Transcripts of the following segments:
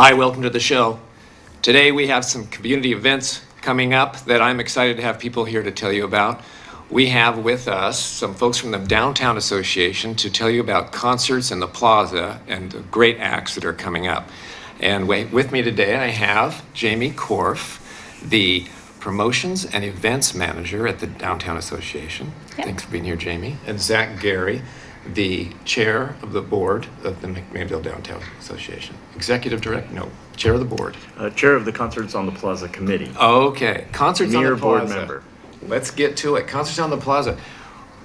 Hi, welcome to the show. Today we have some community events coming up that I'm excited to have people here to tell you about. We have with us some folks from the Downtown Association to tell you about concerts in the Plaza and the great acts that are coming up. And with me today I have Jamie Corf, the Promotions and Events Manager at the Downtown Association. Yep. Thanks for being here, Jamie. And Zach Geary, the Chair of the Board of the McMinnville Downtown Association. Executive Director? No, Chair of the Board. Chair of the Concerts on the Plaza Committee. Okay, Concerts on the Plaza. Board member. Let's get to it. Concerts on the Plaza.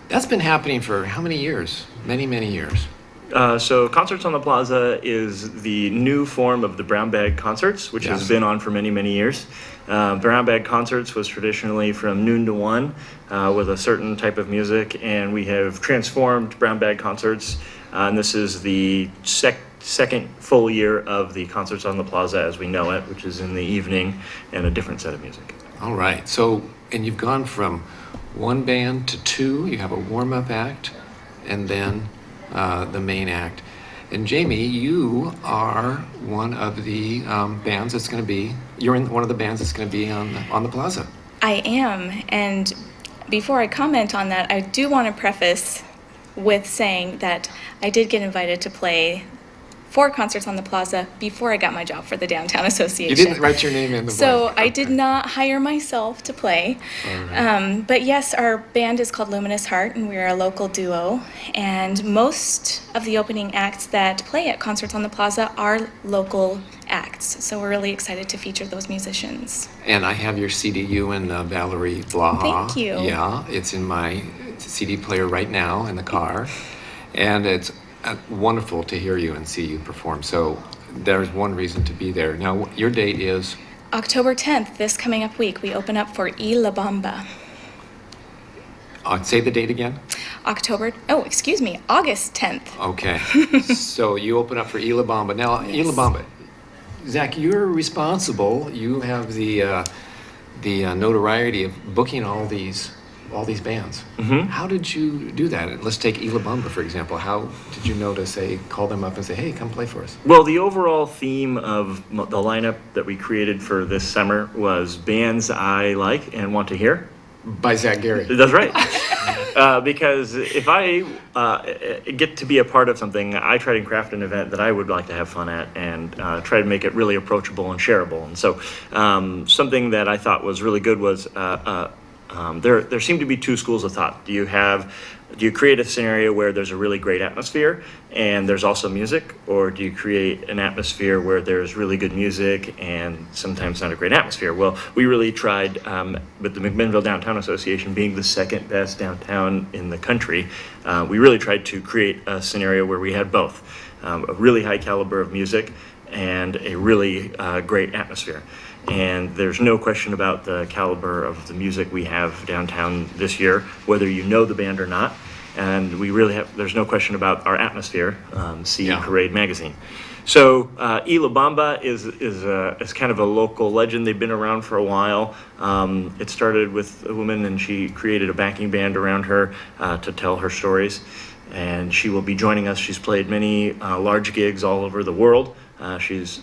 That's been happening for how many years? Many, many years. So Concerts on the Plaza is the new form of the Brown Bag Concerts, which Yes. has been on for many, many years. Brown Bag Concerts was traditionally from noon to 1 with a certain type of music, and we have transformed Brown Bag Concerts, and this is the second full year of the Concerts on the Plaza as we know it, which is in the evening and a different set of music. All right. So, and you've gone from one band to two. You have a warm-up act, and then the main act. And Jamie, you are one of the bands that's going to be. You're in one of the bands that's going to be on the Plaza. I am, and before I comment on that, I do want to preface with saying that I did get invited to play 4 concerts on the Plaza before I got my job for the Downtown Association. You didn't write your name in the So blank. I did not hire myself to play. All right. But yes, our band is called Luminous Heart, and we're a local duo. And most of the opening acts that play at Concerts on the Plaza are local acts. So we're really excited to feature those musicians. And I have your CD, you and Valerie Blaha. Thank you. Yeah, it's in my CD player right now in the car. And it's wonderful to hear you and see you perform. So there's one reason to be there. Now, your date is? October 10th, this coming up week, we open up for Y La Bamba. Say the date again. August 10th. Okay. So you open up for Y La Bamba. Now, Yes. Y La Bamba, Zach, you're responsible. You have the notoriety of booking all these bands. Mm-hmm. How did you do that? Let's take Y La Bamba, for example. How did you know to call them up and say, hey, come play for us? Well, the overall theme of the lineup that we created for this summer was bands I like and want to hear. By Zach Geary. That's right. Because if I get to be a part of something, I try to craft an event that I would like to have fun at and try to make it really approachable and shareable. And so something that I thought was really good was there seem to be 2 schools of thought. Do you create a scenario where there's a really great atmosphere and there's also music, or do you create an atmosphere where there's really good music and sometimes not a great atmosphere? Well, we really tried with the McMinnville Downtown Association being the second best downtown in the country. We really tried to create a scenario where we had both a really high caliber of music and a really great atmosphere. And there's no question about the caliber of the music we have downtown this year, whether you know the band or not. And there's no question about our atmosphere, see Yeah. Parade Magazine. So Y La Bamba is kind of a local legend. They've been around for a while. It started with a woman, and she created a backing band around her to tell her stories. And she will be joining us. She's played many large gigs all over the world. She's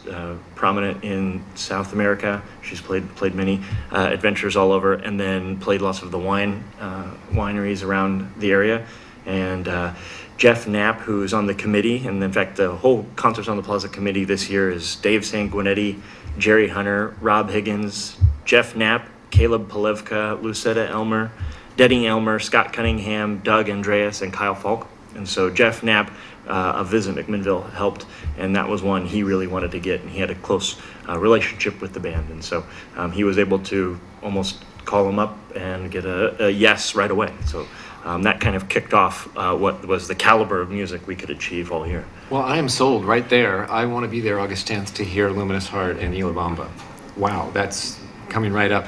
prominent in South America. She's played many adventures all over, and then played lots of the wineries around the area. And Jeff Knapp, who's on the committee, and in fact the whole Concerts on the Plaza committee this year is Dave Sanguinetti, Jerry Hunter, Rob Higgins, Jeff Knapp, Caleb Polevka, Lucetta Elmer, Denny Elmer, Scott Cunningham, Doug Andreas, and Kyle Falk. And so Jeff Knapp of Visit McMinnville helped, and that was one he really wanted to get, and he had a close relationship with the band, and so he was able to almost call him up and get a yes right away. So that kind of kicked off what was the caliber of music we could achieve all year. Well, I am sold right there. I want to be there August 10th to hear Luminous Heart and Y La Bamba. Wow, that's coming right up.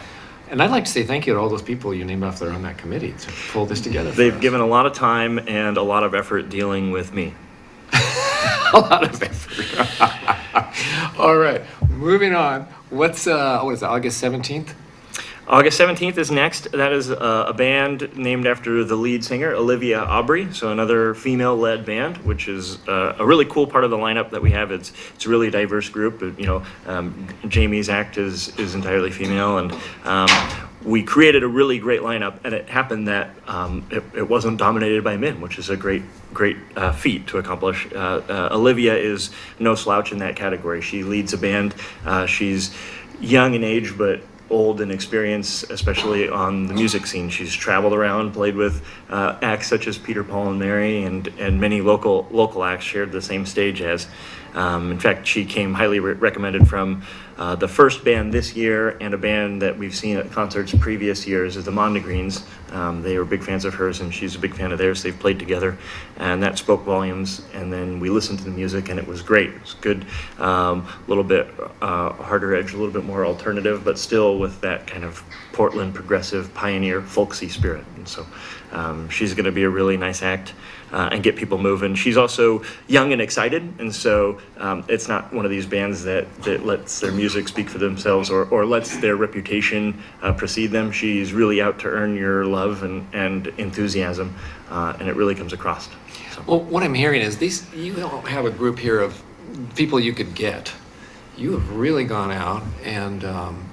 And I'd like to say thank you to all those people you named off there on that committee to pull this together. They've given a lot of time and a lot of effort dealing with me. A lot of effort. All right, moving on. What is it, August 17th? August 17th is next. That is a band named after the lead singer, Olivia Aubrey. So another female-led band, which is a really cool part of the lineup that we have. It's a really diverse group. Jamie's act is entirely female, and we created a really great lineup. And it happened that it wasn't dominated by men, which is a great feat to accomplish. Olivia is no slouch in that category. She leads a band. She's young in age, but old in experience, especially on the music scene. She's traveled around, played with acts such as Peter, Paul, and Mary, and many local acts shared the same stage as. In fact, she came highly recommended from the first band this year and a band that we've seen at concerts previous years is the Mondegreens. They were big fans of hers, and she's a big fan of theirs. They've played together, and that spoke volumes. And then we listened to the music, and it was great. It was good, a little bit harder edge, a little bit more alternative, but still with that kind of Portland progressive pioneer folksy spirit. And so she's going to be a really nice act and get people moving. She's also young and excited, and so it's not one of these bands that lets their music speak for themselves or lets their reputation precede them. She's really out to earn your love and enthusiasm, and it really comes across. So. Well, what I'm hearing is you don't have a group here of people you could get. You have really gone out and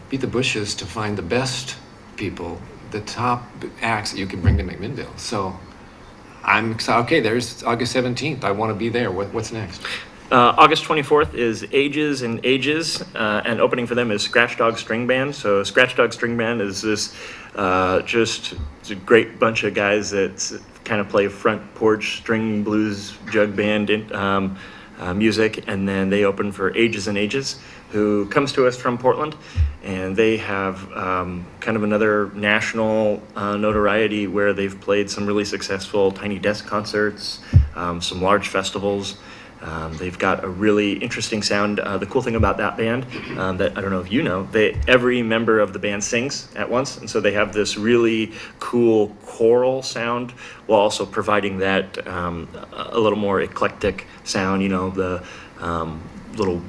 beat the bushes to find the best people, the top acts that you can bring to McMinnville. So I'm excited. Okay, there's August 17th. I want to be there. What's next? August 24th is Ages and Ages, and opening for them is Scratch Dog String Band. So Scratch Dog String Band is this it's a great bunch of guys that kind of play front porch string blues jug band music, and then they open for Ages and Ages, who comes to us from Portland, and they have kind of another national notoriety where they've played some really successful tiny desk concerts, some large festivals. They've got a really interesting sound. The cool thing about that band, that I don't know if you know, every member of the band sings at once, and so they have this really cool choral sound while also providing that a little more eclectic sound. The little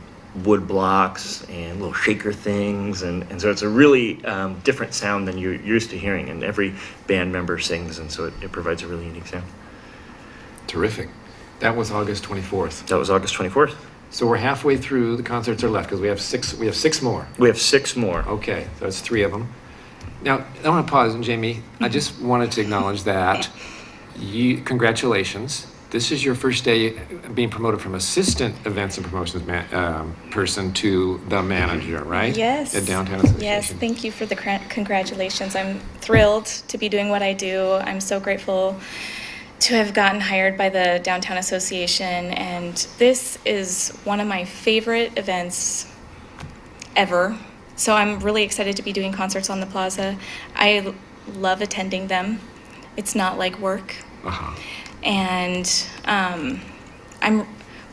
wood blocks and little shaker things, and so it's a really different sound than you're used to hearing, and every band member sings, and so it provides a really unique sound. Terrific. That was August 24th. That was August 24th. So we're halfway through. The concerts are left because we have six more. We have 6 more. Okay, so that's 3 of them. Now, I want to pause, and Jamie, I just wanted to acknowledge that congratulations. This is your first day being promoted from assistant events and promotions person to the manager, right? Yes. At Downtown Association. Yes, thank you for the congratulations. I'm thrilled to be doing what I do. I'm so grateful to have gotten hired by the Downtown Association, and this is one of my favorite events ever. So I'm really excited to be doing concerts on the Plaza. I love attending them. It's not like work. Uh-huh. And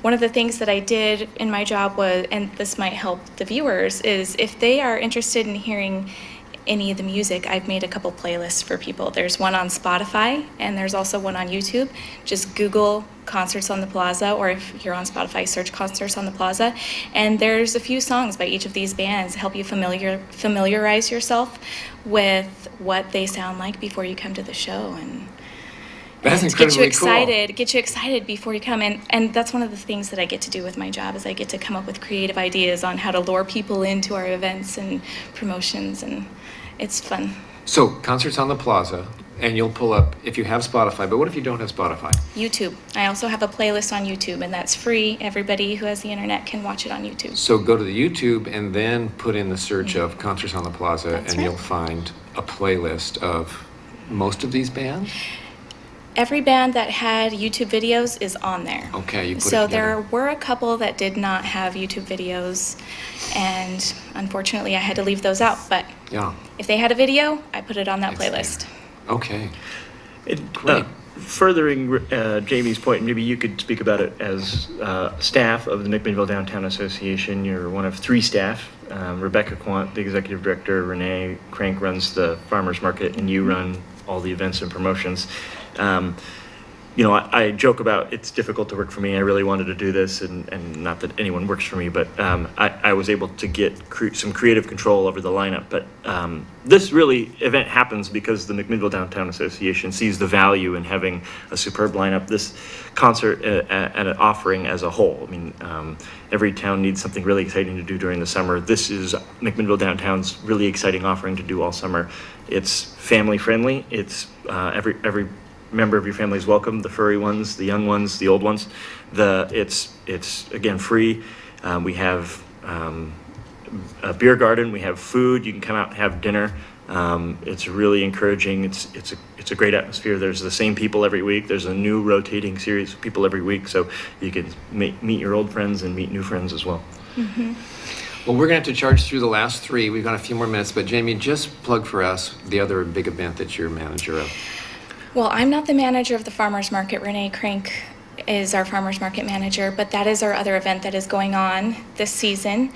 one of the things that I did in my job was, and this might help the viewers, is if they are interested in hearing any of the music, I've made a couple playlists for people. There's one on Spotify, and there's also one on YouTube. Just Google Concerts on the Plaza, or if you're on Spotify, search Concerts on the Plaza. And there's a few songs by each of these bands to help you familiarize yourself with what they sound like before you come to the show. And That's get incredibly you excited, Get you excited before you come. And that's one of the things that I get to do with my job, is I get to come up with creative ideas on how to lure people into our events and promotions, and it's fun. So, Concerts on the Plaza, and you'll pull up, if you have Spotify, but what if you don't have Spotify? YouTube. I also have a playlist on YouTube, and that's free. Everybody who has the internet can watch it on YouTube. So go to the YouTube and then put in the search of Concerts on the Plaza, That's and right. you'll find a playlist of most of these bands? Every band that had YouTube videos is on there. Okay, you put it So together. there were a couple that did not have YouTube videos, and unfortunately I had to leave those out. But Yeah, if they had a video, I put it on that It's playlist. there. Okay. Great. Furthering Jamie's point, maybe you could speak about it as staff of the McMinnville Downtown Association. You're one of 3 staff. Rebecca Quant, the executive director, Renee Crank runs the farmers market, and you run all the events and promotions. I joke about it's difficult to work for me. I really wanted to do this, and not that anyone works for me, but I was able to get some creative control over the lineup. But this event happens because the McMinnville Downtown Association sees the value in having a superb lineup. This concert and an offering as a whole. I mean, every town needs something really exciting to do during the summer. This is McMinnville Downtown's really exciting offering to do all summer. It's family friendly. It's every member of your family is welcome. The furry ones, the young ones, the old ones. It's again free. We have a beer garden. We have food. You can come out and have dinner. It's really encouraging. It's a great atmosphere. There's the same people every week. There's a new rotating series of people every week, so you can meet your old friends and meet new friends as well. Mm-hmm. Well, we're going to have to charge through the last three. We've got a few more minutes, but Jamie, just plug for us the other big event that you're manager of. Well, I'm not the manager of the farmers market. Renee Crank is our farmers market manager, but that is our other event that is going on this season.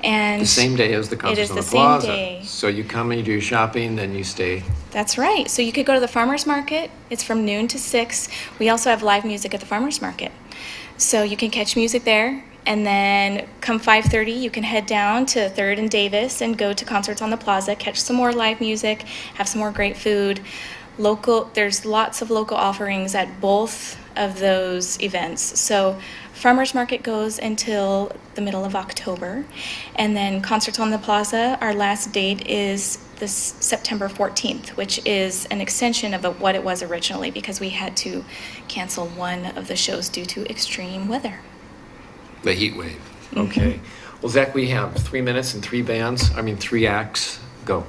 And The same day as the concerts it is on the the same Plaza. day. So you come and you do your shopping, then you stay. That's right. So you could go to the farmers market. It's from noon to 6. We also have live music at the farmers market. So you can catch music there. And then come 5:30, you can head down to 3rd and Davis and go to Concerts on the Plaza, catch some more live music, have some more great food. There's lots of local offerings at both of those events. So Farmers Market goes until the middle of October. And then Concerts on the Plaza, our last date is this September 14th, which is an extension of what it was originally because we had to cancel one of the shows due to extreme weather. The heat wave. Okay. Well, Zach, we have 3 minutes and 3 acts. Go.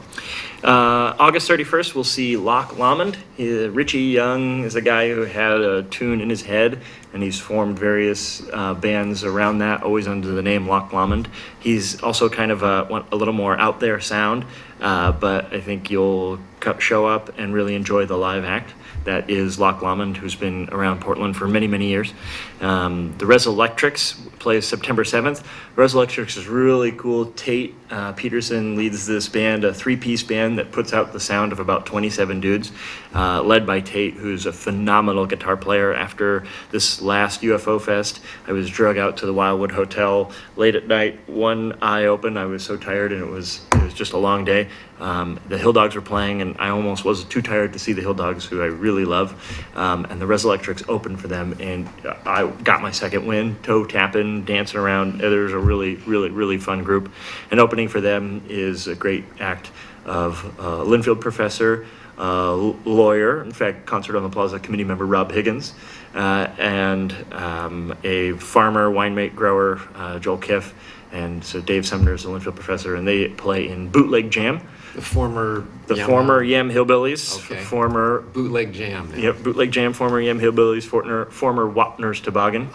August 31st, we'll see Loch Lomond. Richie Young is a guy who had a tune in his head, and he's formed various bands around that, always under the name Loch Lomond. He's also kind of a little more out there sound, but I think you'll show up and really enjoy the live act. That is Loch Lomond, who's been around Portland for many, many years. The Resurrectrix plays September 7th. Resurrectrix is really cool. Tate Peterson leads this band, a 3-piece band that puts out the sound of about 27 dudes, led by Tate, who's a phenomenal guitar player. After this last UFO Fest, I was drug out to the Wildwood Hotel late at night, one eye open. I was so tired, and it was just a long day. The Hill Dogs were playing, and I almost was too tired to see the Hill Dogs, who I really love. And the Resurrectrix opened for them, and I got my second win, toe tapping, dancing around. There's a really, really, really fun group. And opening for them is a great act of Linfield professor, lawyer, in fact, Concert on the Plaza committee member Rob Higgins, and a farmer, winemaker, grower, Joel Kiff. And so Dave Sumner is a Linfield professor, and they play in Bootleg Jam. The former Yam Hillbillies. Okay. Former Bootleg Jam. Then. Yep, Bootleg Jam, former Yam Hillbillies, former Wapner's Toboggan.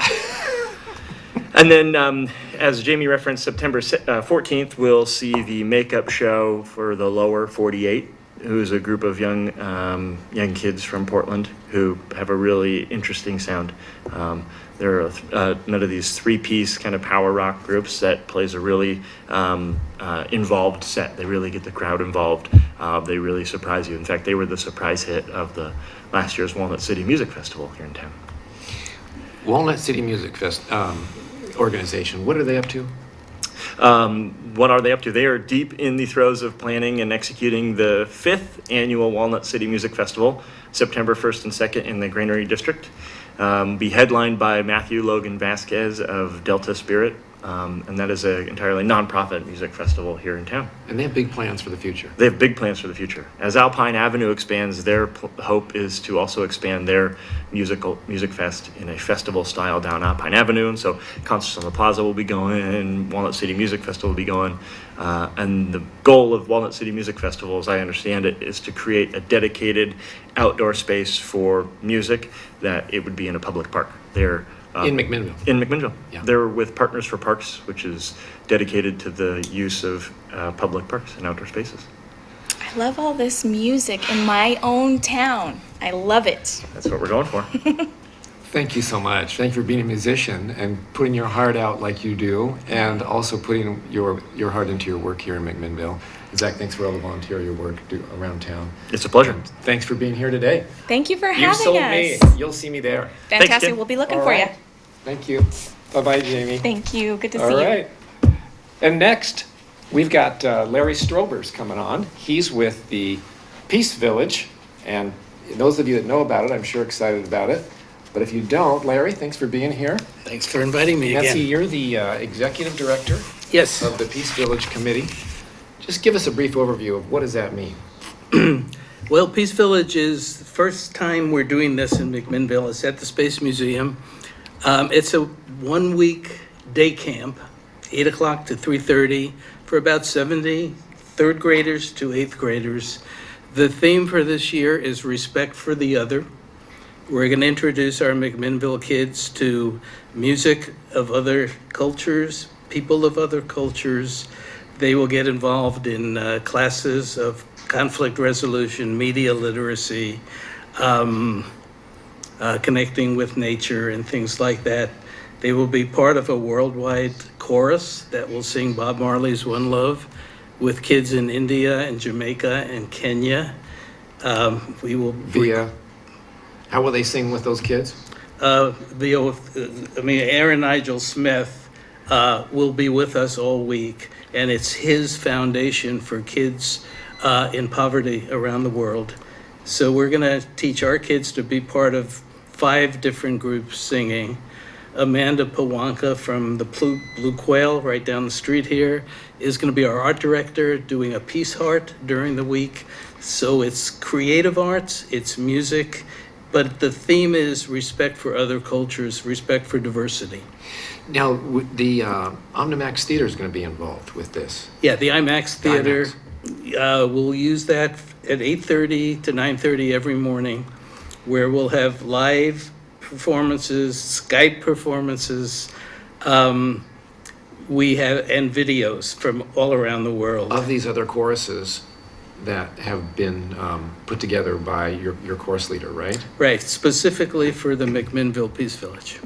And then, as Jamie referenced, September 14th, we'll see the makeup show for the Lower 48, who's a group of young kids from Portland who have a really interesting sound. They're another of these 3-piece kind of power rock groups that plays a really involved set. They really get the crowd involved. They really surprise you. In fact, they were the surprise hit of the last year's Walnut City Music Festival here in town. Walnut City Music Fest organization. What are they up to? What are they up to? They are deep in the throes of planning and executing the 5th annual Walnut City Music Festival, September 1st and 2nd in the Granary District. Be headlined by Matthew Logan Vasquez of Delta Spirit, and that is an entirely nonprofit music festival here in town. And they have big plans for the future. They have big plans for the future. As Alpine Avenue expands, their hope is to also expand their music fest in a festival style down Alpine Avenue. And so Concerts on the Plaza will be going, Walnut City Music Festival will be going. And the goal of Walnut City Music Festival, as I understand it, is to create a dedicated outdoor space for music that it would be in a public park. They're In McMinnville. In McMinnville. Yeah. They're with Partners for Parks, which is dedicated to the use of public parks and outdoor spaces. I love all this music in my own town. I love it. That's what we're going for. Thank you so much. Thank you for being a musician and putting your heart out like you do, and also putting your heart into your work here in McMinnville. Zach, thanks for all the volunteer work around town. It's a pleasure. And thanks for being here today. Thank you for You having sold us. me. You'll see me there. Fantastic. Kim. We'll be looking All for you. right. Thank you. Bye-bye, Jamie. Thank you. Good to All see you. right. And next, we've got Larry Strober's coming on. He's with the Peace Village, and those of you that know about it, I'm sure excited about it. But if you don't, Larry, thanks for being here. Thanks for inviting me Nancy, again. you're the executive director Yes. of the Peace Village Committee. Just give us a brief overview of what does that mean? Well, Peace Village is the first time we're doing this in McMinnville. It's at the Space Museum. It's a 1-week day camp, 8 o'clock to 3:30, for about 70 third graders to 8th graders. The theme for this year is respect for the other. We're going to introduce our McMinnville kids to music of other cultures, people of other cultures. They will get involved in classes of conflict resolution, media literacy, connecting with nature and things like that. They will be part of a worldwide chorus that will sing Bob Marley's One Love with kids in India and Jamaica and Kenya. We will How will they sing with those kids? Aaron Nigel Smith will be with us all week, and it's his foundation for kids in poverty around the world. So we're going to teach our kids to be part of 5 different groups singing. Amanda Pawanka from the Blue Quail right down the street here is going to be our art director, doing a Peace Heart during the week. So it's creative arts, it's music, but the theme is respect for other cultures, respect for diversity. Now, the Omnimax Theater is going to be involved with this. Yeah, the IMAX Theater, we'll use that at 8:30 to 9:30 every morning, where we'll have live performances, Skype performances, we have, and videos from all around the world. Of these other choruses that have been put together by your chorus leader, right? Right, specifically for the McMinnville Peace Village.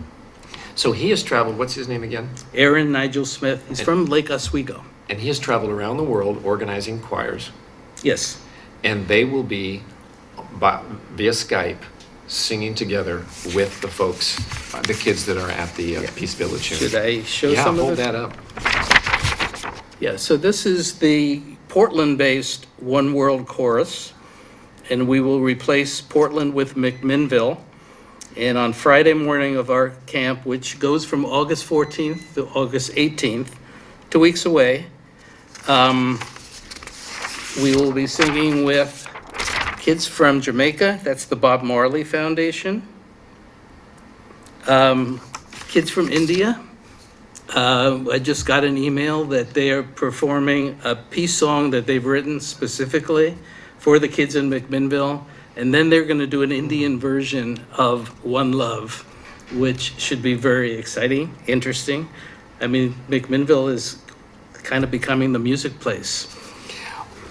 So he has traveled, what's his name again? Aaron Nigel Smith, he's from Lake Oswego. And he has traveled around the world organizing choirs, Yes, and they will be via Skype singing together with the folks, the kids that are at the Peace Village. should I show Yeah, some hold of it? that up. Yeah, so this is the Portland-based One World Chorus, and we will replace Portland with McMinnville. And on Friday morning of our camp, which goes from August 14th to August 18th, 2 weeks away, we will be singing with kids from Jamaica, that's the Bob Marley Foundation. Kids from India, I just got an email that they are performing a peace song that they've written specifically for the kids in McMinnville. And then they're going to do an Indian version of One Love, which should be very exciting, interesting. I mean, McMinnville is kind of becoming the music place.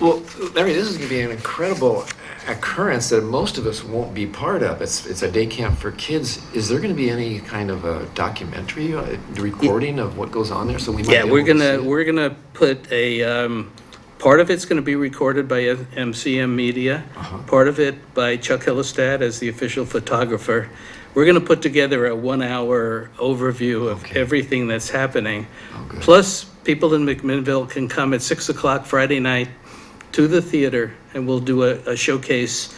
Well, Larry, this is going to be an incredible occurrence that most of us won't be part of. It's a day camp for kids. Is there going to be any kind of a documentary, recording of what goes on there? So we might. Yeah, be we're able to gonna see it? we're gonna put a part of it's gonna be recorded by MCM Media, part of it by Chuck Hillestad as the official photographer. We're gonna put together a 1-hour overview of Okay. everything that's happening. Oh, good. Plus, people in McMinnville can come at 6 o'clock Friday night to the theater, and we'll do a showcase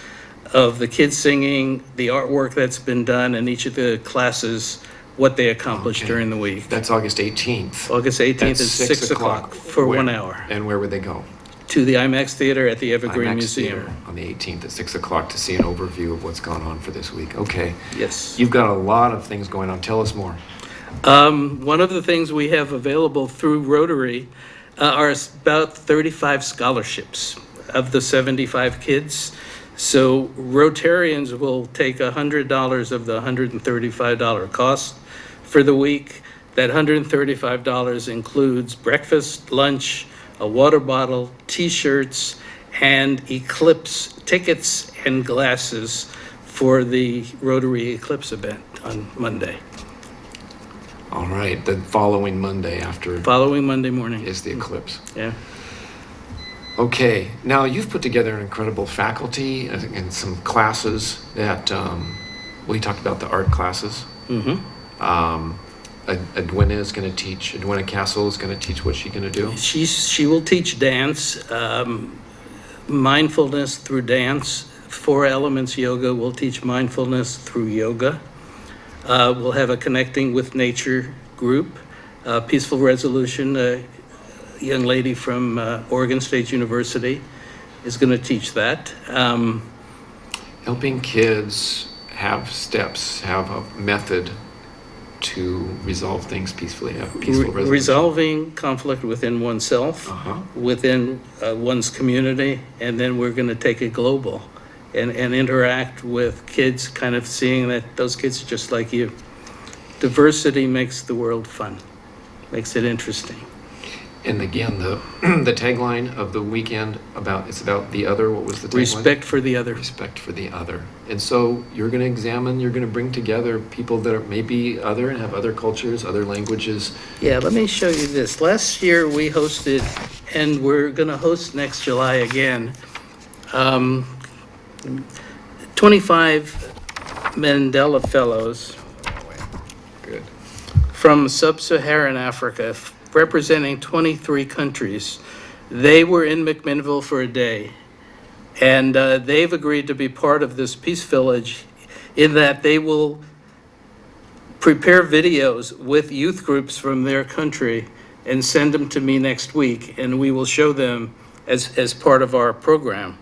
of the kids singing, the artwork that's been done, and each of the classes, what they accomplished Okay. during the week. That's August 18th. August 18th At is 6 o'clock for Where- 1 hour. And where would they go? To the IMAX Theater at the Evergreen IMAX Museum. Theater on the 18th at 6 o'clock to see an overview of what's gone on for this week. Okay. Yes. You've got a lot of things going on. Tell us more. One of the things we have available through Rotary are about 35 scholarships of the 75 kids. So Rotarians will take $100 of the $135 cost for the week. That $135 includes breakfast, lunch, a water bottle, T-shirts, and Eclipse tickets and glasses for the Rotary Eclipse event on Monday. All right. The following Monday after Following Monday morning. is the eclipse. Yeah. Okay, now you've put together an incredible faculty and some classes that, we talked about the art classes. Edwina is going to teach, Edwina Castle is going to teach, what's she going to do? She will teach dance, mindfulness through dance. 4 Elements Yoga will teach mindfulness through yoga. We'll have a Connecting with Nature group. Peaceful Resolution, a young lady from Oregon State University is going to teach that. Helping kids have steps, have a method to resolve things peacefully, have peaceful resolution. Resolving conflict within oneself, within one's community, and then we're going to take it global and interact with kids, kind of seeing that those kids are just like you. Diversity makes the world fun, makes it interesting. And again, the tagline of the weekend it's about the other. What was the tagline? Respect for the other. Respect for the other. And so you're going to bring together people that are maybe other and have other cultures, other languages. Yeah, let me show you this. Last year we hosted, and we're going to host next July again, 25 Mandela Fellows Good. from Sub-Saharan Africa, representing 23 countries. They were in McMinnville for a day, and they've agreed to be part of this Peace Village in that they will prepare videos with youth groups from their country and send them to me next week, and we will show them as part of our program.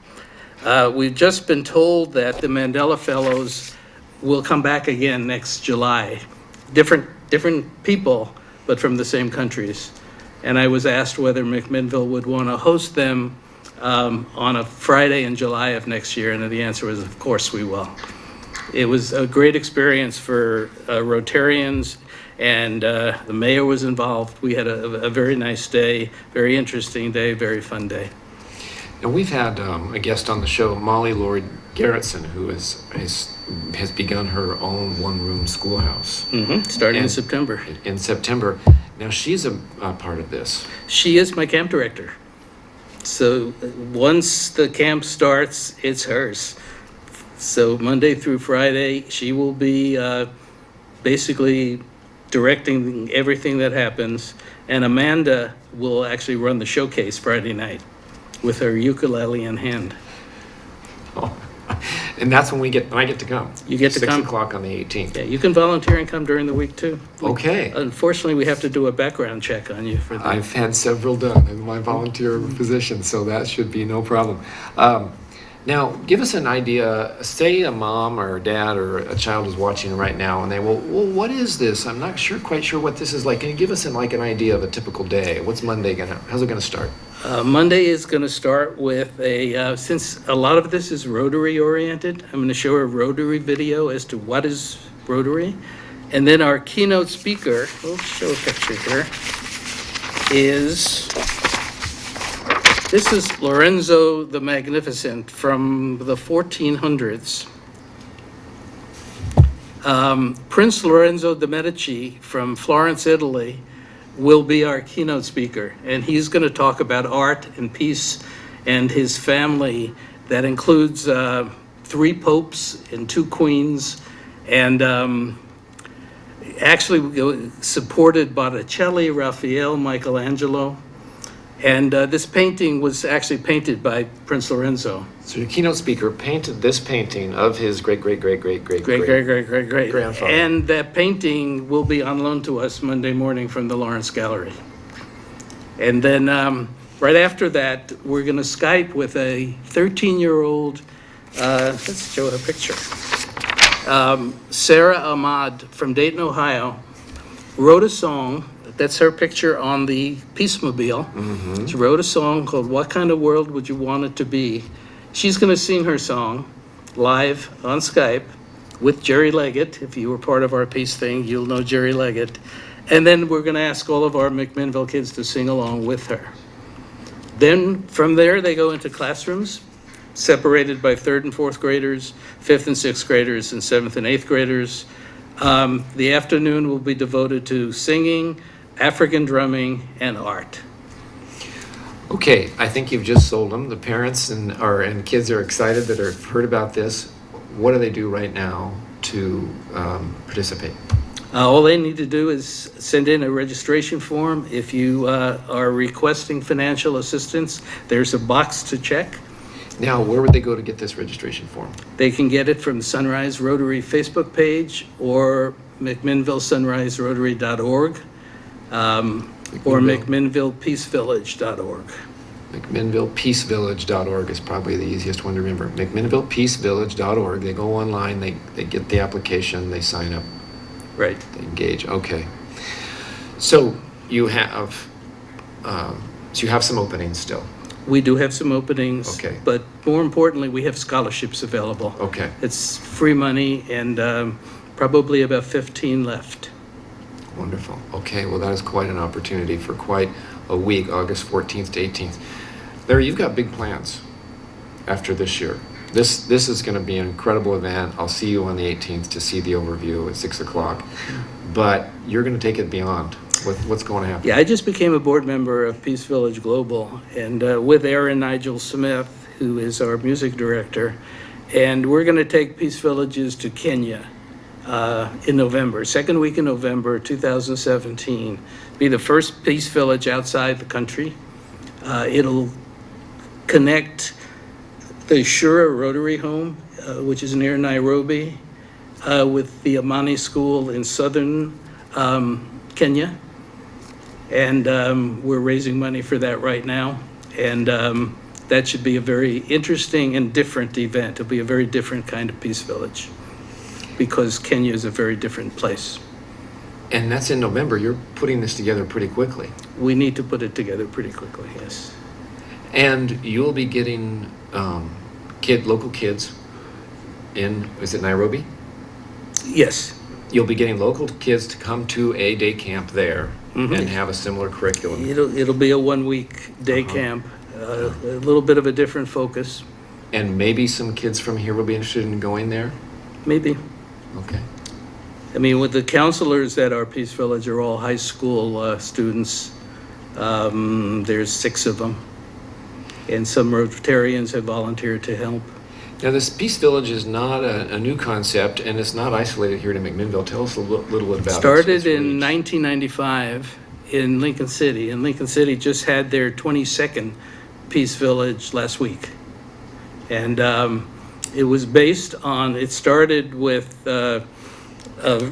We've just been told that the Mandela Fellows will come back again next July. Different people, but from the same countries. And I was asked whether McMinnville would want to host them on a Friday in July of next year, and the answer was, of course we will. It was a great experience for Rotarians, and the mayor was involved. We had a very nice day, very interesting day, very fun day. And we've had a guest on the show, Molly Lloyd Garrettson, who has begun her own one-room schoolhouse. Starting in September. In September. Now, she's a part of this. She is my camp director. So once the camp starts, it's hers. So Monday through Friday, she will be basically directing everything that happens. And Amanda will actually run the showcase Friday night with her ukulele in hand. Oh. And that's when I get to come. You get to 6 come. 6 o'clock on the 18th. Yeah, you can volunteer and come during the week too. Okay. Unfortunately, we have to do a background check on you for that. I've had several done in my volunteer position, so that should be no problem. Now, give us an idea. Say a mom or a dad or a child is watching right now, and they well, what is this? I'm not quite sure what this is like. Can you give us an idea of a typical day? What's Monday how's it gonna start? Monday is going to start with since a lot of this is Rotary oriented, I'm going to show a Rotary video as to what is Rotary. And then our keynote speaker, we'll show a picture here, this is Lorenzo the Magnificent from the 1400s. Prince Lorenzo de' Medici from Florence, Italy, will be our keynote speaker, and he's going to talk about art and peace and his family that includes 3 popes and 2 queens, and actually supported Botticelli, Raphael, Michelangelo, and this painting was actually painted by Prince Lorenzo. So your keynote speaker painted this painting of his great grandfather. And that painting will be on loan to us Monday morning from the Lawrence Gallery. And then right after that, we're going to Skype with a 13-year-old, let's show a picture. Sarah Ahmad from Dayton, Ohio, wrote a song. That's her picture on the Peacemobile. She wrote a song called What Kind of World Would You Want It to Be? She's going to sing her song live on Skype with Jerry Leggett. If you were part of our peace thing, you'll know Jerry Leggett. And then we're going to ask all of our McMinnville kids to sing along with her. Then from there, they go into classrooms, separated by 3rd and 4th graders, 5th and 6th graders, and 7th and 8th graders. The afternoon will be devoted to singing, African drumming, and art. Okay, I think you've just sold them. The parents and kids are excited that have heard about this. What do they do right now to participate? All they need to do is send in a registration form. If you are requesting financial assistance, there's a box to check. Now, where would they go to get this registration form? They can get it from the Sunrise Rotary Facebook page or McMinnvilleSunriseRotary.org or McMinnvillePeaceVillage.org. McMinnvillePeaceVillage.org is probably the easiest one to remember. McMinnvillePeaceVillage.org. They go online, they get the application, they sign up, Right. they engage. Okay. So you have some openings still. We do have some openings. Okay. But more importantly, we have scholarships available. Okay. It's free money and probably about 15 left. Wonderful. Okay, well, that is quite an opportunity for quite a week, August 14th to 18th. Larry, you've got big plans after this year. This is going to be an incredible event. I'll see you on the 18th to see the overview at 6 o'clock. But you're going to take it beyond. What's going to happen? Yeah, I just became a board member of Peace Village Global, and with Aaron Nigel Smith, who is our music director, and we're going to take Peace Villages to Kenya in November, second week in November 2017. Be the first Peace Village outside the country. It'll connect the Shura Rotary Home, which is near Nairobi, with the Amani School in southern Kenya. And we're raising money for that right now. And that should be a very interesting and different event. It'll be a very different kind of Peace Village because Kenya is a very different place. And that's in November. You're putting this together pretty quickly. We need to put it together pretty quickly, yes. And you'll be getting local kids is it Nairobi? Yes, You'll be getting local kids to come to a day camp there and have a similar curriculum. it'll be a 1-week day camp, a little bit of a different focus, And maybe some kids from here will be interested in going there? maybe. Okay. I mean, with the counselors at our Peace Village are all high school students. There's 6 of them. And some Rotarians have volunteered to help. Now, this Peace Village is not a new concept, and it's not isolated here to McMinnville. Tell us a little bit about it. Started in 1995 in Lincoln City, and Lincoln City just had their 22nd Peace Village last week. And it was it started with a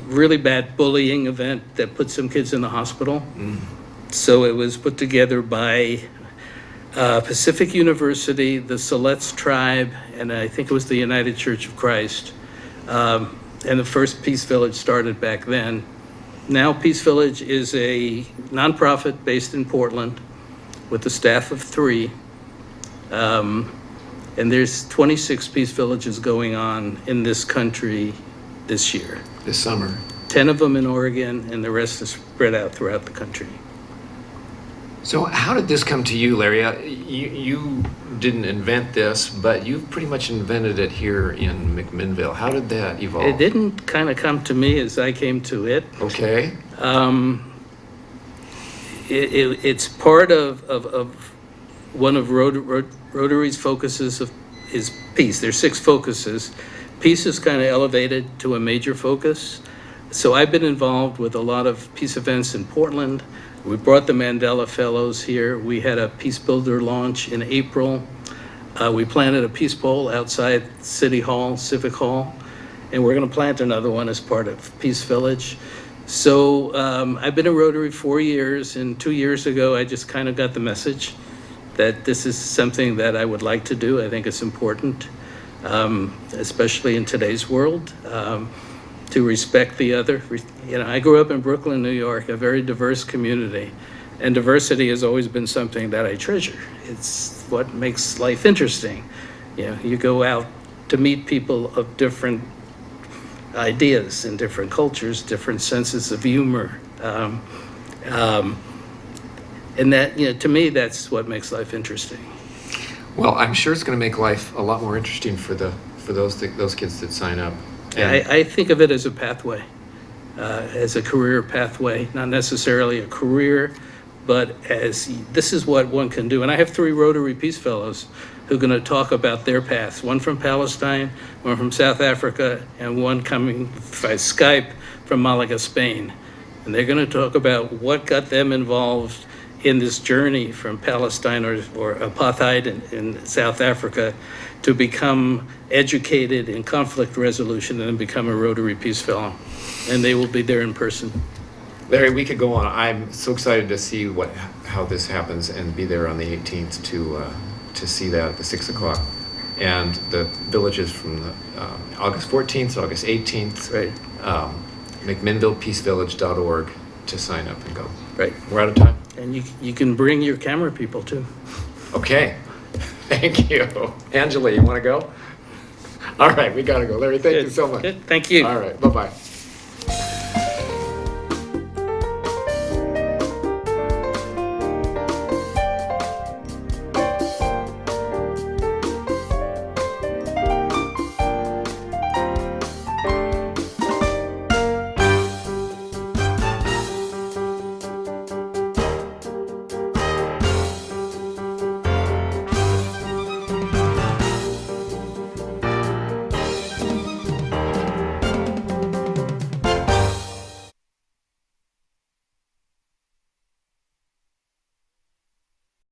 really bad bullying event that put some kids in the hospital. So it was put together by Pacific University, the Siletz Tribe, and I think it was the United Church of Christ. And the first Peace Village started back then. Now Peace Village is a nonprofit based in Portland with a staff of 3. And there's 26 Peace Villages going on in this country this year. This summer. 10 of them in Oregon, and the rest is spread out throughout the country. So how did this come to you, Larry? You didn't invent this, but you've pretty much invented it here in McMinnville. How did that evolve? It didn't kind of come to me as I came to it. Okay. It's part of one of Rotary's focuses is peace. There's 6 focuses. Peace is kind of elevated to a major focus. So I've been involved with a lot of peace events in Portland. We brought the Mandela Fellows here. We had a Peace Builder launch in April. We planted a peace pole outside City Hall, Civic Hall, and we're going to plant another one as part of Peace Village. So I've been in Rotary 4 years, and 2 years ago I just kind of got the message that this is something that I would like to do. I think it's important, especially in today's world, to respect the other. You know, I grew up in Brooklyn, New York, a very diverse community, and diversity has always been something that I treasure. It's what makes life interesting. You know, you go out to meet people of different ideas and different cultures, different senses of humor. And that, you know, to me, that's what makes life interesting. Well, I'm sure it's going to make life a lot more interesting for those kids that sign up. And I think of it as a pathway, as a career pathway, not necessarily a career, but this is what one can do. And I have 3 Rotary Peace Fellows who are going to talk about their paths, one from Palestine, one from South Africa, and one coming by Skype from Malaga, Spain. And they're going to talk about what got them involved in this journey from Palestine or apartheid in South Africa to become educated in conflict resolution and then become a Rotary Peace Fellow. And they will be there in person. Larry, we could go on. I'm so excited to see how this happens and be there on the 18th to see that at the 6 o'clock. And the villages from the August 14th to August 18th. Right. McMinnvillepeacevillage.org to sign up and go. Right. We're out of time. And you can bring your camera people too. Okay. Thank you. Angela, you want to go? All right, we got to go. Larry, thank you so much. Good. Thank you. All right, bye-bye.